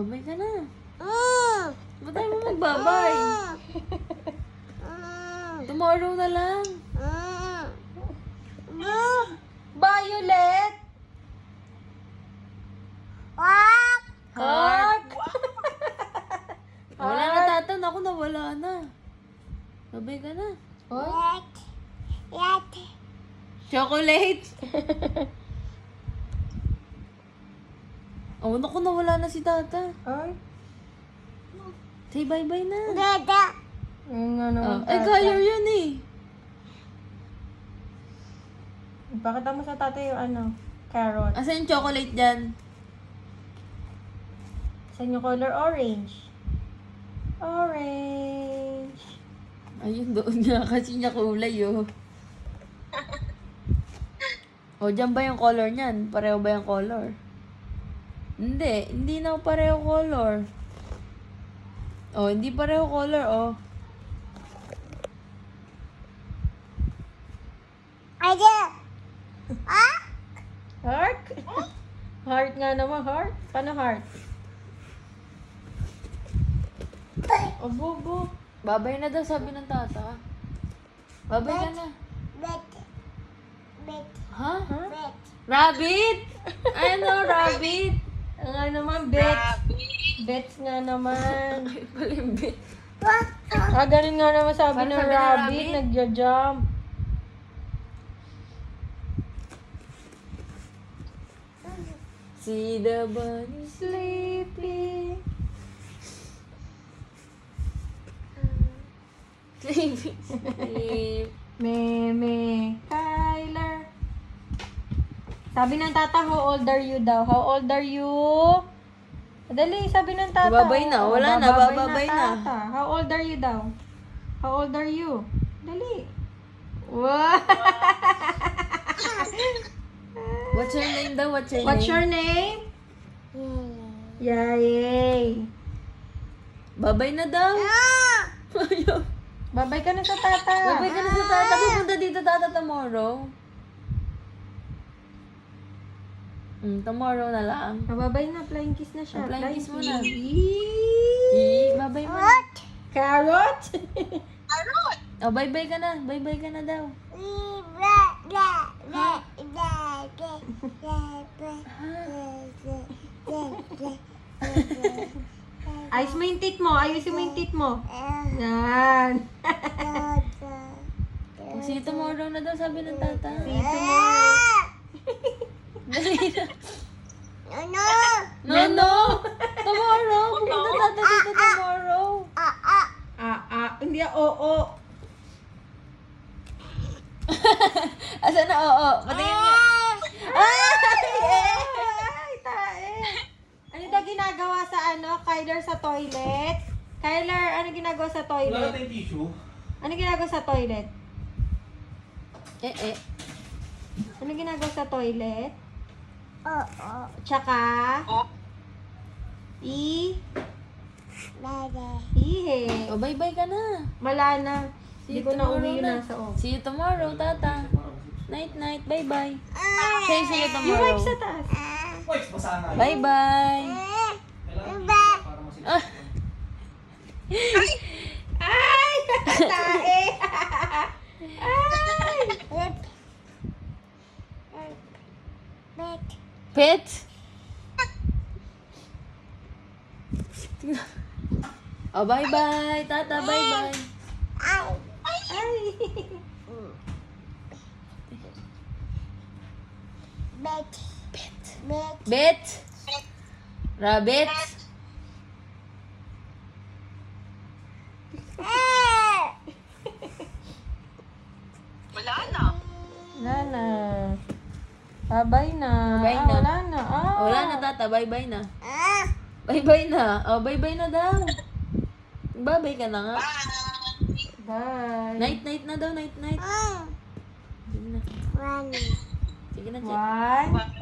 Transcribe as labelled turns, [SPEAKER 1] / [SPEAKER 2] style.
[SPEAKER 1] Babay ka na. Ba't tayo mo magbabay? Tomorrow na lang.
[SPEAKER 2] Violet!
[SPEAKER 1] Heart. Wala na, tatan. Ako na, wala na. Babay ka na. Chocolate. Oh, naku, nawala na si tata.
[SPEAKER 2] Ay,
[SPEAKER 1] Say bye-bye na.
[SPEAKER 2] yun nga naman.
[SPEAKER 1] Ay, color yun eh.
[SPEAKER 2] Pakita mo sa tatay yung ano, carrot.
[SPEAKER 1] Asan yung chocolate dyan?
[SPEAKER 2] Saan yung color? Orange. Orange.
[SPEAKER 1] Ayun, doon nga. Kasi niya kulay, oh. O, dyan ba yung color niyan? Pareho ba yung color? Hindi na pareho color. Oh, hindi pareho color, oh.
[SPEAKER 2] Heart? Heart nga naman, heart. Paano heart?
[SPEAKER 1] Obo. Babay na daw, sabi ng tata. Babay ka na. Ha? Rabbit? Ano, rabbit?
[SPEAKER 2] Nga naman, bets. Bets nga naman.
[SPEAKER 1] Ay, palimbit.
[SPEAKER 2] Ganun nga naman sabi
[SPEAKER 1] Paano
[SPEAKER 2] ng
[SPEAKER 1] sabi ng
[SPEAKER 2] rabbit,
[SPEAKER 1] rabbit?
[SPEAKER 2] nagja-jump.
[SPEAKER 1] See the bunny sleeping. Sleep.
[SPEAKER 2] Kyler. Sabi ng tata, how old are you daw? How old are you? Dali, sabi ng tata.
[SPEAKER 1] Babay na,
[SPEAKER 2] Oo,
[SPEAKER 1] wala na, bababay na.
[SPEAKER 2] tata. How old are you daw? How old are you? Dali. Wow.
[SPEAKER 1] What's your name daw? What's your
[SPEAKER 2] What's
[SPEAKER 1] name?
[SPEAKER 2] your name? Yay.
[SPEAKER 1] Babay na daw. Ayaw.
[SPEAKER 2] Babay ka na sa tata.
[SPEAKER 1] Babay ka na sa tata. Pupunta dito tata tomorrow. Tomorrow na lang.
[SPEAKER 2] Babay na, flying kiss na siya.
[SPEAKER 1] Flying kiss mo na.
[SPEAKER 2] Eee.
[SPEAKER 1] Babay mo na.
[SPEAKER 2] Carrot?
[SPEAKER 1] Oh, bye-bye ka na. Bye-bye ka na daw.
[SPEAKER 2] Ayos mo yung tit mo. Ayusin mo yung tit mo. Yan.
[SPEAKER 1] See you tomorrow na daw, sabi ng tata.
[SPEAKER 2] See you tomorrow.
[SPEAKER 1] Dali na. No! Tomorrow! Pupunta tata dito tomorrow.
[SPEAKER 2] Hindi, oo.
[SPEAKER 1] Asa na? Oo. Patingin nga.
[SPEAKER 2] Ay, tae. Ano daw ginagawa sa Kyler sa toilet? Kyler, ano ginagawa sa
[SPEAKER 3] Wala
[SPEAKER 2] toilet?
[SPEAKER 3] tayong tissue.
[SPEAKER 2] Ano ginagawa sa toilet?
[SPEAKER 1] Eh.
[SPEAKER 2] Ano ginagawa sa toilet? Tsaka? Ihe.
[SPEAKER 1] Oh, bye-bye ka na.
[SPEAKER 2] Wala na.
[SPEAKER 1] See
[SPEAKER 2] Hindi
[SPEAKER 1] you
[SPEAKER 2] ko na
[SPEAKER 1] tomorrow
[SPEAKER 2] uwi yun
[SPEAKER 1] na.
[SPEAKER 2] nasa o.
[SPEAKER 1] See you tomorrow, tata. Night-night. Bye-bye. Say see you
[SPEAKER 2] Yung
[SPEAKER 1] tomorrow.
[SPEAKER 2] wipe sa taas.
[SPEAKER 3] Wait, basa na.
[SPEAKER 1] Bye-bye.
[SPEAKER 3] Para masin.
[SPEAKER 1] Ah,
[SPEAKER 2] Ay! Tae! Ay!
[SPEAKER 1] pet? Oh, bye-bye. Tata, bye-bye.
[SPEAKER 2] Ay!
[SPEAKER 1] Bet? Rabbit?
[SPEAKER 2] Wala na. Bye-bye na.
[SPEAKER 1] Bye na.
[SPEAKER 2] Wala na.
[SPEAKER 1] Wala na, tata. Bye-bye na. Bye-bye na. Oh, bye-bye na daw. Bye-bye ka na nga.
[SPEAKER 2] Bye.
[SPEAKER 1] Night-night na daw. Night-night. Sige na. Sige na, check.
[SPEAKER 2] One.